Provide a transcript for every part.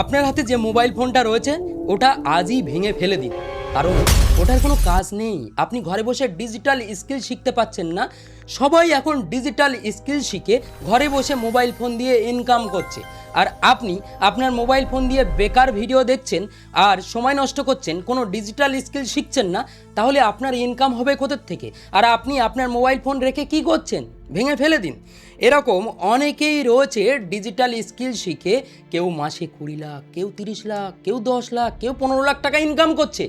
আপনার হাতে যে মোবাইল ফোনটা রয়েছে ওটা আজই ভেঙে ফেলে দিন, কারণ ওটার কোনো কাজ নেই। আপনি ঘরে বসে ডিজিটাল স্কিল শিখতে পাচ্ছেন না। সবাই এখন ডিজিটাল স্কিল শিখে ঘরে বসে মোবাইল ফোন দিয়ে ইনকাম করছে, আর আপনি আপনার মোবাইল ফোন দিয়ে বেকার ভিডিও দেখছেন আর সময় নষ্ট করছেন, কোনো ডিজিটাল স্কিল শিখছেন না। তাহলে আপনার ইনকাম হবে কোথার থেকে? আর আপনি আপনার মোবাইল ফোন রেখে কি করছেন? ভেঙে ফেলে দিন। এরকম অনেকেই রয়েছে ডিজিটাল স্কিল শিখে কেউ মাসে 20 লাখ, কেউ 30 লাখ, কেউ 10 লাখ, কেউ 15 লাখ টাকা ইনকাম করছে,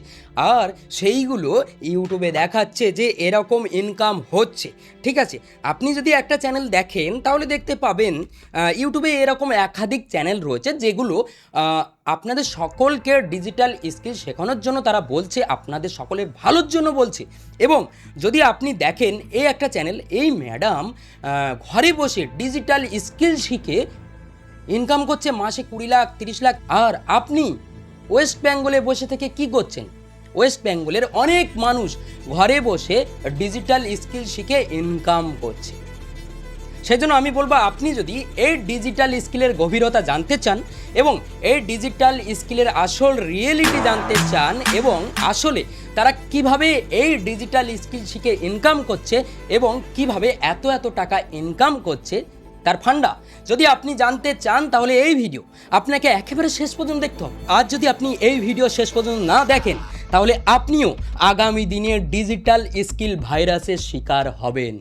আর সেইগুলো ইউটিউবে দেখাচ্ছে যে এরকম ইনকাম হচ্ছে। ঠিক আছে, আপনি যদি একটা চ্যানেল দেখেন তাহলে দেখতে পাবেন ইউটিউবে এরকম একাধিক চ্যানেল রয়েছে যেগুলো আপনাদের সকলকে ডিজিটাল স্কিল শেখানোর জন্য তারা বলছে, আপনাদের সকলের ভালোর জন্য বলছে। এবং যদি আপনি দেখেন এই একটা চ্যানেল, এই ম্যাডাম ঘরে বসে ডিজিটাল স্কিল শিখে ইনকাম করছে মাসে 20 লাখ 30 লাখ। আর আপনি ওয়েস্ট বেঙ্গলে বসে থেকে কি করছেন? ওয়েস্ট বেঙ্গলের অনেক মানুষ ঘরে বসে ডিজিটাল স্কিল শিখে ইনকাম করছে। সেই জন্য আমি বলবো, আপনি যদি এই ডিজিটাল স্কিলের গভীরতা জানতে চান এবং এই ডিজিটাল স্কিলের আসল রিয়েলিটি জানতে চান এবং আসলে তারা কিভাবে এই ডিজিটাল স্কিল শিখে ইনকাম করছে এবং কিভাবে এত এত টাকা ইনকাম করছে তার ফান্ডা যদি আপনি জানতে চান, তাহলে এই ভিডিও আপনাকে একেবারে শেষ পর্যন্ত দেখতে হবে। আর যদি আপনি এই ভিডিও শেষ পর্যন্ত না দেখেন, তাহলে আপনিও আগামী দিনে ডিজিটাল স্কিল ভাইরাসের শিকার হবেন।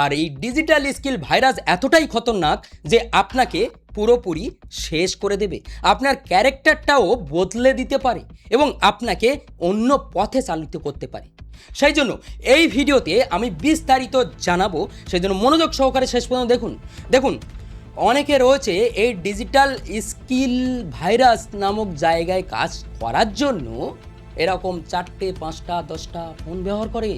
আর এই ডিজিটাল স্কিল ভাইরাস এতটাই খতরনাক যে আপনাকে পুরোপুরি শেষ করে দেবে, আপনার ক্যারেক্টারটাও বদলে দিতে পারে এবং আপনাকে অন্য পথে চালিত করতে পারে। সেই জন্য এই ভিডিওতে আমি বিস্তারিত জানাবো, সেই জন্য মনোযোগ সহকারে শেষ পর্যন্ত দেখুন। অনেকে রয়েছে এই ডিজিটাল স্কিল ভাইরাস নামক জায়গায় কাজ করার জন্য এরকম 4টে 5টা 10টা ফোন ব্যবহার করে।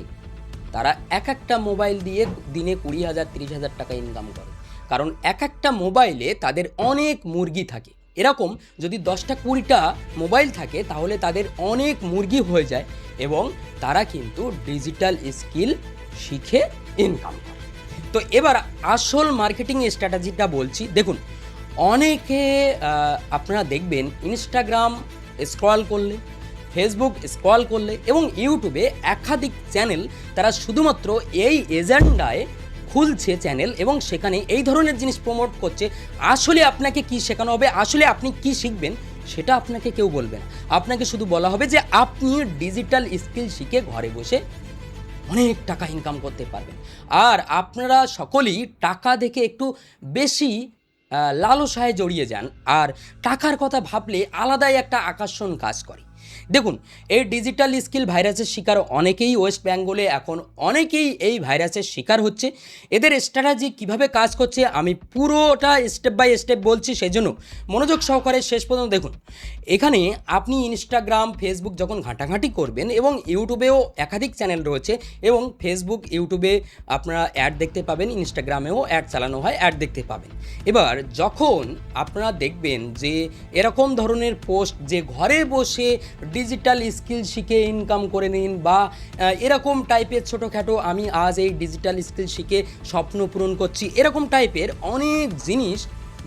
তারা এক একটা মোবাইল দিয়ে দিনে 20,000 30,000 টাকা ইনকাম করে, কারণ এক একটা মোবাইলে তাদের অনেক মুরগি থাকে। এরকম যদি 10টা 20টা মোবাইল থাকে তাহলে তাদের অনেক মুরগি হয়ে যায় এবং তারা কিন্তু ডিজিটাল স্কিল শিখে ইনকাম করে। তো এবার আসল মার্কেটিং স্ট্র্যাটেজিটা বলছি। দেখুন, অনেকে আপনারা দেখবেন ইনস্টাগ্রাম স্ক্রল করলে, ফেসবুক স্ক্রল করলে এবং ইউটিউবে একাধিক চ্যানেল তারা শুধুমাত্র এই এজেন্ডায় খুলছে চ্যানেল এবং সেখানে এই ধরনের জিনিস প্রমোট করছে। আসলে আপনাকে কি শেখানো হবে, আসলে আপনি কি শিখবেন, সেটা আপনাকে কেউ বলবে না। আপনাকে শুধু বলা হবে যে আপনি ডিজিটাল স্কিল শিখে ঘরে বসে অনেক টাকা ইনকাম করতে পারবেন। আর আপনারা সকলেই টাকা দেখে একটু বেশি লালসায় জড়িয়ে যান, আর টাকার কথা ভাবলে আলাদাই একটা আকর্ষণ কাজ করে। দেখুন, এই ডিজিটাল স্কিল ভাইরাসের শিকার অনেকেই ওয়েস্ট বেঙ্গলে এখন অনেকেই এই ভাইরাসের শিকার হচ্ছে। এদের স্ট্র্যাটেজি কিভাবে কাজ করছে আমি পুরোটা স্টেপ বাই স্টেপ বলছি, সেই জন্য মনোযোগ সহকারে শেষ পর্যন্ত দেখুন। এখানে আপনি ইনস্টাগ্রাম ফেসবুক যখন ঘাঁটাঘাঁটি করবেন এবং ইউটিউবেও একাধিক চ্যানেল রয়েছে এবং ফেসবুক ইউটিউবে আপনারা অ্যাড দেখতে পাবেন, ইনস্টাগ্রামেও অ্যাড চালানো হয়, অ্যাড দেখতে পাবেন। এবার যখন আপনারা দেখবেন যে এরকম ধরনের পোস্ট যে ঘরে বসে ডিজিটাল স্কিল শিখে ইনকাম করে নিন বা এরকম টাইপের ছোটোখাটো আমি আজ এই ডিজিটাল স্কিল শিখে স্বপ্ন পূরণ করছি, এরকম টাইপের অনেক জিনিস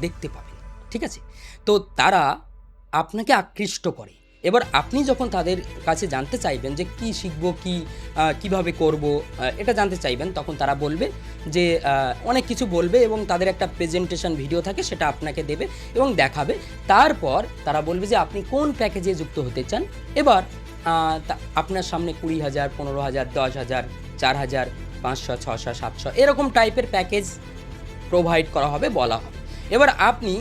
দেখতে পাবেন। ঠিক আছে, তো তারা আপনাকে আকৃষ্ট করে। এবার আপনি যখন তাদের কাছে জানতে চাইবেন যে কি শিখবো, কিভাবে করব, এটা জানতে চাইবেন, তখন তারা বলবে যে অনেক কিছু বলবে এবং তাদের একটা প্রেজেন্টেশন ভিডিও থাকে, সেটা আপনাকে দেবে এবং দেখাবে। তারপর তারা বলবে যে আপনি কোন প্যাকেজে যুক্ত হতে চান। এবার আপনার সামনে 20,000 15,000 10,000 4,000 500 600 700 এরকম টাইপের প্যাকেজ প্রোভাইড করা হবে, বলা হবে। এবার আপনি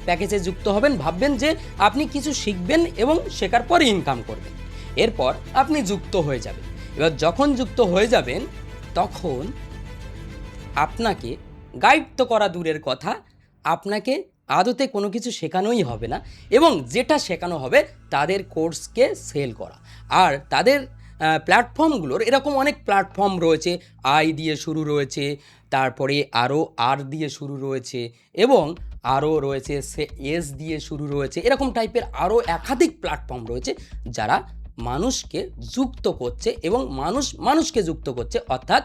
প্যাকেজে যুক্ত হবেন, ভাববেন যে আপনি কিছু শিখবেন এবং শেখার পরে ইনকাম করবেন। এরপর আপনি যুক্ত হয়ে যাবেন। এবার যখন যুক্ত হয়ে যাবেন তখন আপনাকে গাইড তো করা দূরের কথা, আপনাকে আদতে কোনো কিছু শেখানোই হবে না এবং যেটা শেখানো হবে তাদের কোর্সকে সেল করা। আর তাদের প্ল্যাটফর্মগুলোর এরকম অনেক প্ল্যাটফর্ম রয়েছে, আই দিয়ে শুরু রয়েছে, তারপরে আরও আর দিয়ে শুরু রয়েছে এবং আরও রয়েছে এস দিয়ে শুরু রয়েছে, এরকম টাইপের আরও একাধিক প্ল্যাটফর্ম রয়েছে যারা মানুষকে যুক্ত করছে এবং মানুষকে যুক্ত করছে, অর্থাৎ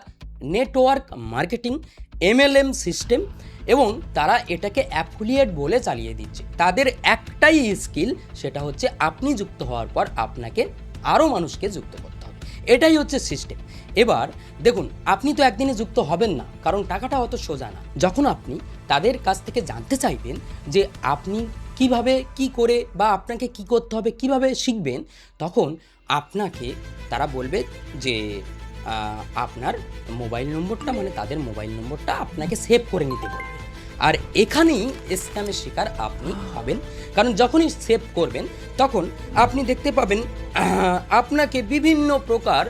নেটওয়ার্ক মার্কেটিং, MLM সিস্টেম এবং তারা এটাকে অ্যাফিলিয়েট বলে চালিয়ে দিচ্ছে। তাদের একটাই স্কিল, সেটা হচ্ছে আপনি যুক্ত হওয়ার পর আপনাকে আরও মানুষকে যুক্ত করতে হবে। এটাই হচ্ছে সিস্টেম। এবার দেখুন, আপনি তো একদিনে যুক্ত হবেন না, কারণ টাকাটা অত সোজা না। যখন আপনি তাদের কাছ থেকে জানতে চাইবেন যে আপনি কিভাবে কি করে বা আপনাকে কি করতে হবে, কিভাবে শিখবেন, তখন আপনাকে তারা বলবে যে আপনার মোবাইল নম্বরটা, মানে তাদের মোবাইল নম্বরটা আপনাকে সেভ করে নিতে বলবে। আর এখানেই স্ক্যামের শিকার আপনি হবেন, কারণ যখনই সেভ করবেন তখন আপনি দেখতে পাবেন আপনাকে বিভিন্ন প্রকার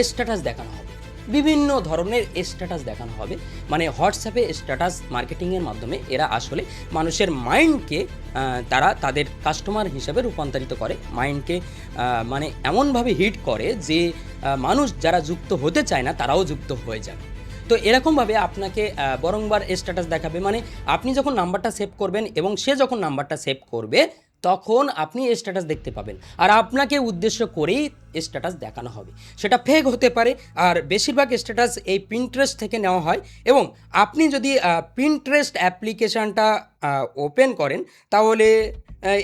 স্ট্যাটাস দেখানো হবে, বিভিন্ন ধরনের স্ট্যাটাস দেখানো হবে। মানে হোয়াটসঅ্যাপে স্ট্যাটাস মার্কেটিংয়ের মাধ্যমে এরা আসলে মানুষের মাইন্ডকে তারা তাদের কাস্টমার হিসেবে রূপান্তরিত করে, মাইন্ডকে মানে এমনভাবে হিট করে যে মানুষ যারা যুক্ত হতে চায় না তারাও যুক্ত হয়ে যাবে। তো এরকমভাবে আপনাকে বারংবার স্ট্যাটাস দেখাবে। মানে আপনি যখন নাম্বারটা সেভ করবেন এবং সে যখন নাম্বারটা সেভ করবে তখন আপনি স্ট্যাটাস দেখতে পাবেন, আর আপনাকে উদ্দেশ্য করেই স্ট্যাটাস দেখানো হবে। সেটা ফেক হতে পারে, আর বেশিরভাগ স্ট্যাটাস এই পিন্টারেস্ট থেকে নেওয়া হয়। এবং আপনি যদি পিন্টারেস্ট অ্যাপ্লিকেশানটা ওপেন করেন তাহলে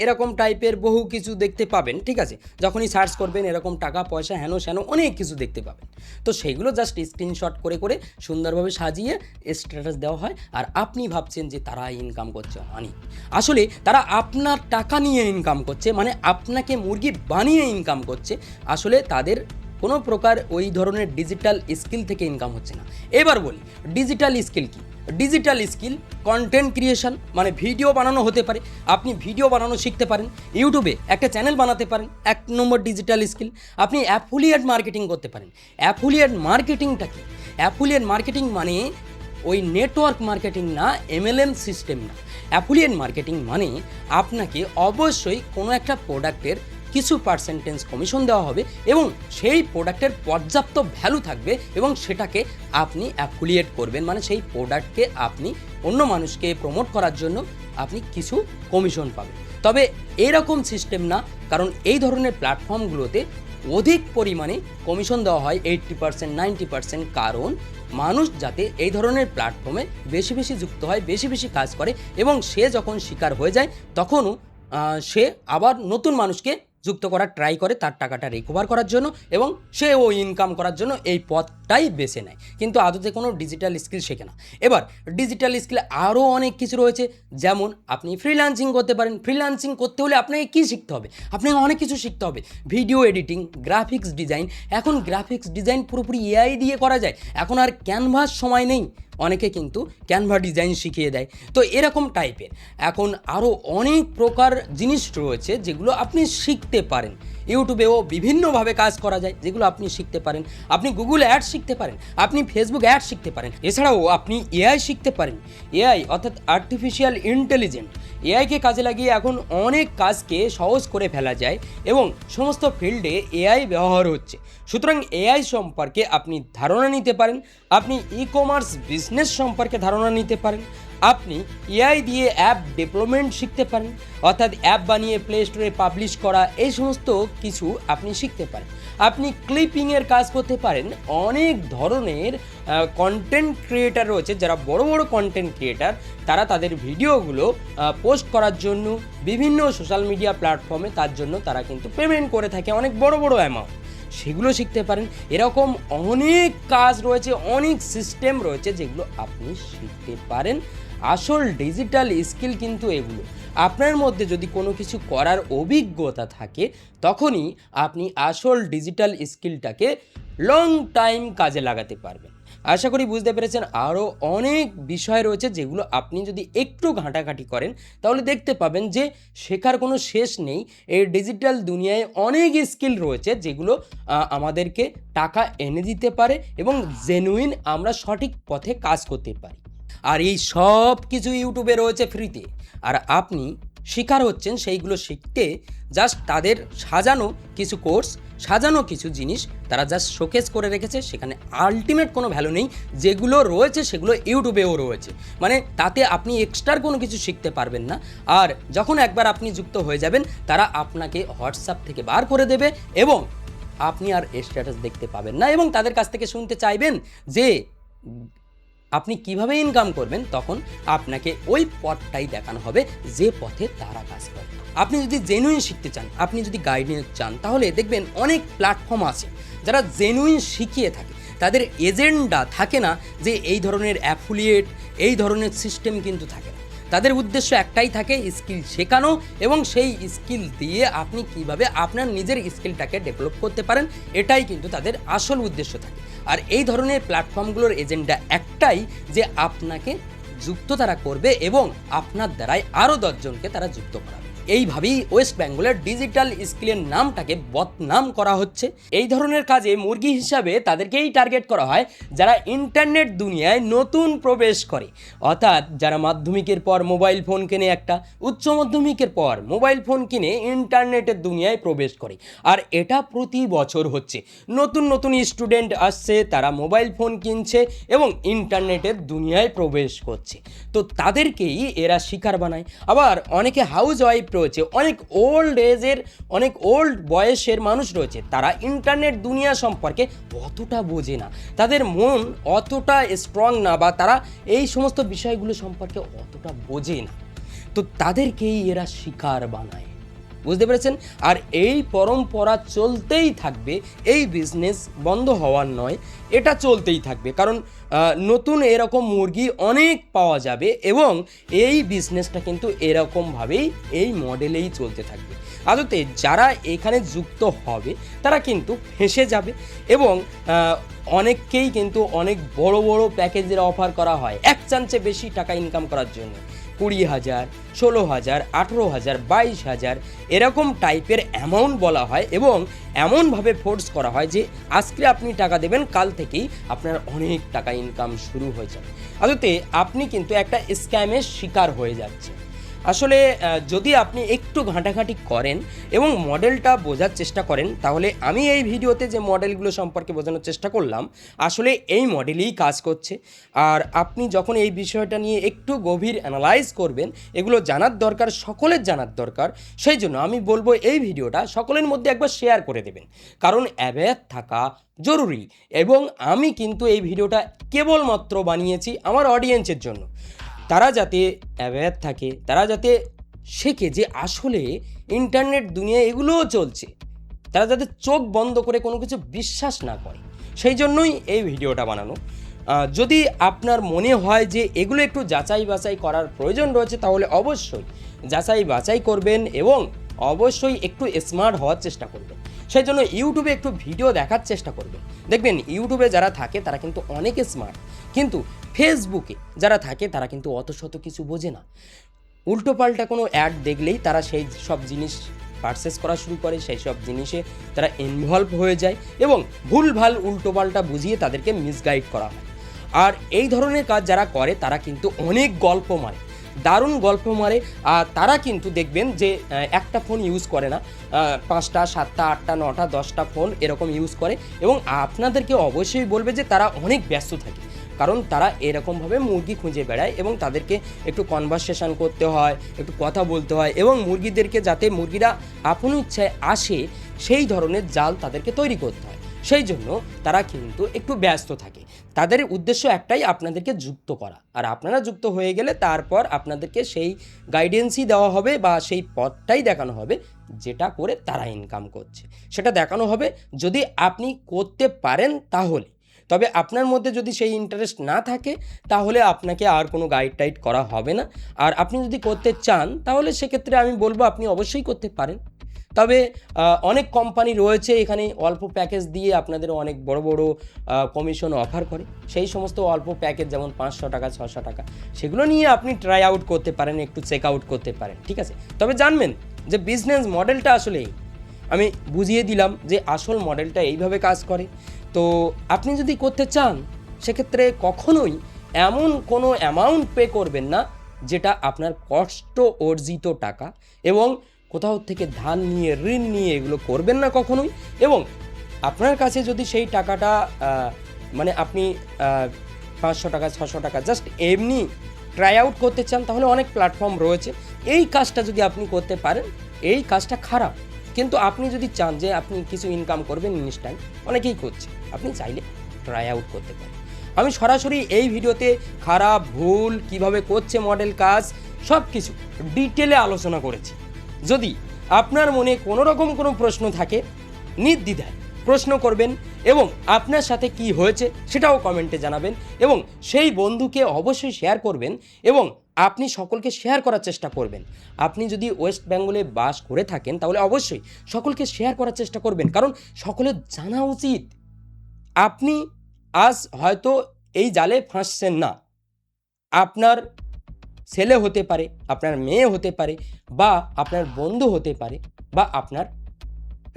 এরকম টাইপের বহু কিছু দেখতে পাবেন, ঠিক আছে? যখনই সার্চ করবেন এরকম টাকা পয়সা হেনো স্যানো অনেক কিছু দেখতে পাবেন। তো সেইগুলো জাস্ট স্ক্রিনশট করে করে সুন্দরভাবে সাজিয়ে স্ট্যাটাস দেওয়া হয়, আর আপনি ভাবছেন যে তারা ইনকাম করছে অনেক। আসলে তারা আপনার টাকা নিয়ে ইনকাম করছে, মানে আপনাকে মুরগি বানিয়ে ইনকাম করছে। আসলে তাদের কোনো প্রকার ওই ধরনের ডিজিটাল স্কিল থেকে ইনকাম হচ্ছে না। এবার বলি ডিজিটাল স্কিল কি। ডিজিটাল স্কিল কন্টেন্ট ক্রিয়েশন, মানে ভিডিও বানানো হতে পারে। আপনি ভিডিও বানানো শিখতে পারেন, ইউটিউবে একটা চ্যানেল বানাতে পারেন, 1 নম্বর ডিজিটাল স্কিল। আপনি অ্যাফিলিয়েট মার্কেটিং করতে পারেন। অ্যাফিলিয়েট মার্কেটিংটা কি? অ্যাফিলিয়েট মার্কেটিং মানে ওই নেটওয়ার্ক মার্কেটিং না, MLM সিস্টেম না। অ্যাফিলিয়েট মার্কেটিং মানে আপনাকে অবশ্যই কোনো একটা প্রোডাক্টের কিছু পার্সেন্টেজ কমিশন দেওয়া হবে এবং সেই প্রোডাক্টের পর্যাপ্ত ভ্যালু থাকবে এবং সেটাকে আপনি অ্যাফিলিয়েট করবেন, মানে সেই প্রোডাক্টকে আপনি অন্য মানুষকে প্রমোট করার জন্য আপনি কিছু কমিশন পাবেন। তবে এরকম সিস্টেম না, কারণ এই ধরনের প্ল্যাটফর্মগুলোতে অধিক পরিমাণে কমিশন দেওয়া হয় 80%, 90%, কারণ মানুষ যাতে এই ধরনের প্ল্যাটফর্মে বেশি বেশি যুক্ত হয়, বেশি বেশি কাজ করে এবং সে যখন শিকার হয়ে যায় তখনও সে আবার নতুন মানুষকে যুক্ত করার ট্রাই করে তার টাকাটা রিকভার করার জন্য, এবং সে ও ইনকাম করার জন্য এই পথটাই বেছে নেয়, কিন্তু আদতে কোনো ডিজিটাল স্কিল শেখে না। এবার ডিজিটাল স্কিল আরও অনেক কিছু রয়েছে, যেমন আপনি ফ্রিল্যান্সিং করতে পারেন। ফ্রিল্যান্সিং করতে হলে আপনাকে কী শিখতে হবে? আপনাকে অনেক কিছু শিখতে হবে। Video editing, graphics design. এখন গ্রাফিক্স ডিজাইন পুরোপুরি AI দিয়ে করা যায়, এখন আর ক্যানভাস সময় নেই। অনেকে কিন্তু ক্যানভা ডিজাইন শিখিয়ে দেয়। তো এরকম টাইপের এখন আরও অনেক প্রকার জিনিস রয়েছে যেগুলো আপনি শিখতে পারেন। ইউটিউবেও বিভিন্নভাবে কাজ করা যায় যেগুলো আপনি শিখতে পারেন। আপনি গুগল অ্যাড শিখতে পারেন, আপনি ফেসবুক অ্যাড শিখতে পারেন। এছাড়াও আপনি AI শিখতে পারেন। AI অর্থাৎ আর্টিফিশিয়াল ইন্টেলিজেন্ট, এআইকে কাজে লাগিয়ে এখন অনেক কাজকে সহজ করে ফেলা যায় এবং সমস্ত ফিল্ডে AI ব্যবহার হচ্ছে। সুতরাং AI সম্পর্কে আপনি ধারণা নিতে পারেন, আপনি ই-কমার্স বিজনেস সম্পর্কে ধারণা নিতে পারেন, আপনি AI দিয়ে অ্যাপ ডেভেলপমেন্ট শিখতে পারেন, অর্থাৎ অ্যাপ বানিয়ে প্লে স্টোরে পাবলিশ করা, এই সমস্ত কিছু আপনি শিখতে পারেন। আপনি ক্লিপিংয়ের কাজ করতে পারেন। অনেক ধরনের কন্টেন্ট ক্রিয়েটার রয়েছে যারা বড় বড় কন্টেন্ট ক্রিয়েটার, তারা তাদের ভিডিওগুলো পোস্ট করার জন্য বিভিন্ন সোশ্যাল মিডিয়া প্ল্যাটফর্মে তার জন্য তারা কিন্তু পেমেন্ট করে থাকে অনেক বড় বড় অ্যামাউন্ট, সেগুলো শিখতে পারেন। এরকম অনেক কাজ রয়েছে, অনেক সিস্টেম রয়েছে যেগুলো আপনি শিখতে পারেন। আসল ডিজিটাল স্কিল কিন্তু এগুলো। আপনার মধ্যে যদি কোনো কিছু করার অভিজ্ঞতা থাকে তখনই আপনি আসল ডিজিটাল স্কিলটাকে লং টাইম কাজে লাগাতে পারবেন। আশা করি বুঝতে পেরেছেন। আরও অনেক বিষয় রয়েছে যেগুলো আপনি যদি একটু ঘাঁটাঘাঁটি করেন তাহলে দেখতে পাবেন যে শেখার কোনো শেষ নেই। এই ডিজিটাল দুনিয়ায় অনেক স্কিল রয়েছে যেগুলো আমাদেরকে টাকা এনে দিতে পারে এবং জেনুইন আমরা সঠিক পথে কাজ করতে পারি। আর এই সব কিছু ইউটিউবে রয়েছে ফ্রিতে, আর আপনি শিকার হচ্ছেন সেইগুলো শিখতে। জাস্ট তাদের সাজানো কিছু কোর্স, সাজানো কিছু জিনিস তারা জাস্ট শোকেস করে রেখেছে, সেখানে আলটিমেট কোনো ভ্যালু নেই। যেগুলো রয়েছে সেগুলো ইউটিউবেও রয়েছে, মানে তাতে আপনি এক্সট্রার কোনো কিছু শিখতে পারবেন না। আর যখন একবার আপনি যুক্ত হয়ে যাবেন তারা আপনাকে হোয়াটসঅ্যাপ থেকে বার করে দেবে এবং আপনি আর স্ট্যাটাস দেখতে পাবেন না, এবং তাদের কাছ থেকে শুনতে চাইবেন যে আপনি কিভাবে ইনকাম করবেন, তখন আপনাকে ওই পথটাই দেখানো হবে যে পথে তারা কাজ করে। আপনি যদি জেনুইন শিখতে চান, আপনি যদি গাইডেন্স চান, তাহলে দেখবেন অনেক প্ল্যাটফর্ম আছে যারা জেনুইন শিখিয়ে থাকে। তাদের এজেন্ডা থাকে না যে এই ধরনের অ্যাফিলিয়েট, এই ধরনের সিস্টেম কিন্তু থাকে না। তাদের উদ্দেশ্য একটাই থাকে, স্কিল শেখানো, এবং সেই স্কিল দিয়ে আপনি কিভাবে আপনার নিজের স্কিলটাকে ডেভেলপ করতে পারেন, এটাই কিন্তু তাদের আসল উদ্দেশ্য থাকে। আর এই ধরনের প্ল্যাটফর্মগুলোর এজেন্ডা একটাই, যে আপনাকে যুক্ত তারা করবে এবং আপনার দ্বারাই আরও 10 জনকে তারা যুক্ত করাবে। এইভাবেই ওয়েস্ট বেঙ্গলের ডিজিটাল স্কিলের নামটাকে বদনাম করা হচ্ছে। এই ধরনের কাজে মুরগি হিসাবে তাদেরকেই টার্গেট করা হয় যারা ইন্টারনেট দুনিয়ায় নতুন প্রবেশ করে, অর্থাৎ যারা মাধ্যমিকের পর মোবাইল ফোন কিনে, একটা উচ্চ মাধ্যমিকের পর মোবাইল ফোন কিনে ইন্টারনেটের দুনিয়ায় প্রবেশ করে। আর এটা প্রতি বছর হচ্ছে, নতুন নতুন স্টুডেন্ট আসছে, তারা মোবাইল ফোন কিনছে এবং ইন্টারনেটের দুনিয়ায় প্রবেশ করছে। তো তাদেরকেই এরা শিকার বানায়। আবার অনেকে হাউস ওয়াইফ রয়েছে, অনেক ওল্ড এজের, অনেক ওল্ড বয়সের মানুষ রয়েছে, তারা ইন্টারনেট দুনিয়া সম্পর্কে অতটা বোঝে না, তাদের মন অতটা স্ট্রং না, বা তারা এই সমস্ত বিষয়গুলো সম্পর্কে অতটা বোঝে না। তো তাদেরকেই এরা শিকার বানায়, বুঝতে পেরেছেন? আর এই পরম্পরা চলতেই থাকবে, এই বিজনেস বন্ধ হওয়ার নয়, এটা চলতেই থাকবে। কারণ নতুন এরকম মুরগি অনেক পাওয়া যাবে এবং এই বিজনেসটা কিন্তু এরকমভাবেই, এই মডেলেই চলতে থাকবে। আদতে যারা এখানে যুক্ত হবে তারা কিন্তু ফেঁসে যাবে, এবং অনেককেই কিন্তু অনেক বড় বড় প্যাকেজের অফার করা হয় এক চান্সে বেশি টাকা ইনকাম করার জন্য। 20,000, 16,000, 18,000, 22,000 এরকম টাইপের অ্যামাউন্ট বলা হয়, এবং এমনভাবে ফোর্স করা হয় যে আজকে আপনি টাকা দেবেন, কাল থেকেই আপনার অনেক টাকা ইনকাম শুরু হয়ে যাবে। আদতে আপনি কিন্তু একটা স্ক্যামের শিকার হয়ে যাচ্ছে। আসলে যদি আপনি একটু ঘাঁটাঘাঁটি করেন এবং মডেলটা বোঝার চেষ্টা করেন, তাহলে আমি এই ভিডিওতে যে মডেলগুলো সম্পর্কে বোঝানোর চেষ্টা করলাম, আসলে এই মডেলেই কাজ করছে। আর আপনি যখন এই বিষয়টা নিয়ে একটু গভীর অ্যানালাইজ করবেন, এগুলো জানার দরকার, সকলের জানার দরকার। সেই জন্য আমি বলবো এই ভিডিওটা সকলের মধ্যে একবার শেয়ার করে দেবেন, কারণ অ্যাওয়্যার থাকা জরুরি। এবং আমি কিন্তু এই ভিডিওটা কেবলমাত্র বানিয়েছি আমার অডিয়েন্সের জন্য, তারা যাতে অ্যাওয়্যার থাকে, তারা যাতে শেখে যে আসলে ইন্টারনেট দুনিয়ায় এগুলোও চলছে, তারা যাতে চোখ বন্ধ করে কোনো কিছু বিশ্বাস না করে। সেই জন্যই এই ভিডিওটা বানানো। যদি আপনার মনে হয় যে এগুলো একটু যাচাই বাছাই করার প্রয়োজন রয়েছে, তাহলে অবশ্যই যাচাই বাছাই করবেন এবং অবশ্যই একটু স্মার্ট হওয়ার চেষ্টা করবেন। সেই জন্য ইউটিউবে একটু ভিডিও দেখার চেষ্টা করবেন। দেখবেন ইউটিউবে যারা থাকে তারা কিন্তু অনেক স্মার্ট, কিন্তু ফেসবুকে যারা থাকে তারা কিন্তু অত শত কিছু বোঝে না। উল্টোপাল্টা কোনো অ্যাড দেখলেই তারা সেই সব জিনিস পারচেস করা শুরু করে, সেই সব জিনিসে তারা ইনভলভ হয়ে যায় এবং ভুলভাল উল্টোপাল্টা বুঝিয়ে তাদেরকে মিসগাইড করা হয়। আর এই ধরনের কাজ যারা করে তারা কিন্তু অনেক গল্প মারে, দারুণ গল্প মারে। আর তারা কিন্তু দেখবেন যে একটা ফোন ইউজ করে না, 5টা 7টা 8টা 9টা 10টা ফোন এরকম ইউজ করে, এবং আপনাদেরকে অবশ্যই বলবে যে তারা অনেক ব্যস্ত থাকে, কারণ তারা এরকমভাবে মুরগি খুঁজে বেড়ায় এবং তাদেরকে একটু কনভারসেশন করতে হয়, একটু কথা বলতে হয়, এবং মুরগিদেরকে যাতে মুরগিরা আপন ইচ্ছায় আসে সেই ধরনের জাল তাদেরকে তৈরি করতে হয়। সেই জন্য তারা কিন্তু একটু ব্যস্ত থাকে। তাদের উদ্দেশ্য একটাই, আপনাদেরকে যুক্ত করা। আর আপনারা যুক্ত হয়ে গেলে তারপর আপনাদেরকে সেই গাইডেন্সই দেওয়া হবে বা সেই পথটাই দেখানো হবে যেটা করে তারা ইনকাম করছে। সেটা দেখানো হবে যদি আপনি করতে পারেন তাহলে। তবে আপনার মধ্যে যদি সেই ইন্টারেস্ট না থাকে, তাহলে আপনাকে আর কোনো গাইড টাইড করা হবে না। আর আপনি যদি করতে চান, তাহলে সেক্ষেত্রে আমি বলবো আপনি অবশ্যই করতে পারেন। তবে অনেক কোম্পানি রয়েছে এখানে অল্প প্যাকেজ দিয়ে আপনাদের অনেক বড় বড় কমিশন অফার করে। সেই সমস্ত অল্প প্যাকেজ যেমন 500 টাকা 600 টাকা, সেগুলো নিয়ে আপনি ট্রাই আউট করতে পারেন, একটু চেক আউট করতে পারেন, ঠিক আছে? তবে জানবেন যে বিজনেস মডেলটা আসলে আমি বুঝিয়ে দিলাম যে আসল মডেলটা এইভাবে কাজ করে। তো আপনি যদি করতে চান, সেক্ষেত্রে কখনোই এমন কোনো অ্যামাউন্ট পে করবেন না যেটা আপনার কষ্ট অর্জিত টাকা, এবং কোথাও থেকে ধার নিয়ে, ঋণ নিয়ে এগুলো করবেন না কখনোই। এবং আপনার কাছে যদি সেই টাকাটা মানে আপনি 500 টাকা 600 টাকা জাস্ট এমনি ট্রাই আউট করতে চান, তাহলে অনেক প্ল্যাটফর্ম রয়েছে। এই কাজটা যদি আপনি করতে পারেন, এই কাজটা খারাপ, কিন্তু আপনি যদি চান যে আপনি কিছু ইনকাম করবেন ইনস্ট্যান্ট, অনেকেই করছে, আপনি চাইলে ট্রাই আউট করতে পারেন। আমি সরাসরি এই ভিডিওতে খারাপ ভুল কিভাবে করছে মডেল কাজ সব কিছু ডিটেলে আলোচনা করেছি। যদি আপনার মনে কোনো রকম কোনো প্রশ্ন থাকে নির্দ্বিধায় প্রশ্ন করবেন এবং আপনার সাথে কি হয়েছে সেটাও কমেন্টে জানাবেন এবং সেই বন্ধুকে অবশ্যই শেয়ার করবেন এবং আপনি সকলকে শেয়ার করার চেষ্টা করবেন। আপনি যদি ওয়েস্ট বেঙ্গলে বাস করে থাকেন তাহলে অবশ্যই সকলকে শেয়ার করার চেষ্টা করবেন, কারণ সকলের জানা উচিত আপনি আজ হয়তো এই জালে ফাঁসছেন না, আপনার ছেলে হতে পারে, আপনার মেয়ে হতে পারে, বা আপনার বন্ধু হতে পারে, বা আপনার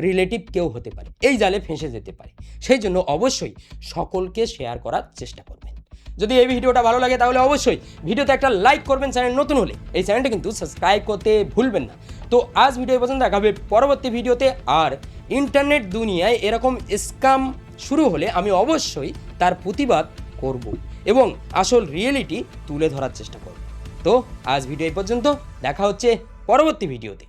রিলেটিভ কেউ হতে পারে এই জালে ফেঁসে যেতে পারে। সেই জন্য অবশ্যই সকলকে শেয়ার করার চেষ্টা করবেন। যদি এই ভিডিওটা ভালো লাগে তাহলে অবশ্যই ভিডিওতে একটা লাইক করবেন, চ্যানেল নতুন হলে এই চ্যানেলটা কিন্তু সাবস্ক্রাইব করতে ভুলবেন না। তো আজ ভিডিও পর্যন্ত দেখা হবে পরবর্তী ভিডিওতে। আর ইন্টারনেট দুনিয়ায় এরকম স্ক্যাম শুরু হলে আমি অবশ্যই তার প্রতিবাদ করব এবং আসল রিয়েলিটি তুলে ধরার চেষ্টা করব। তো আজ ভিডিও এই পর্যন্ত, দেখা হচ্ছে পরবর্তী ভিডিওতে।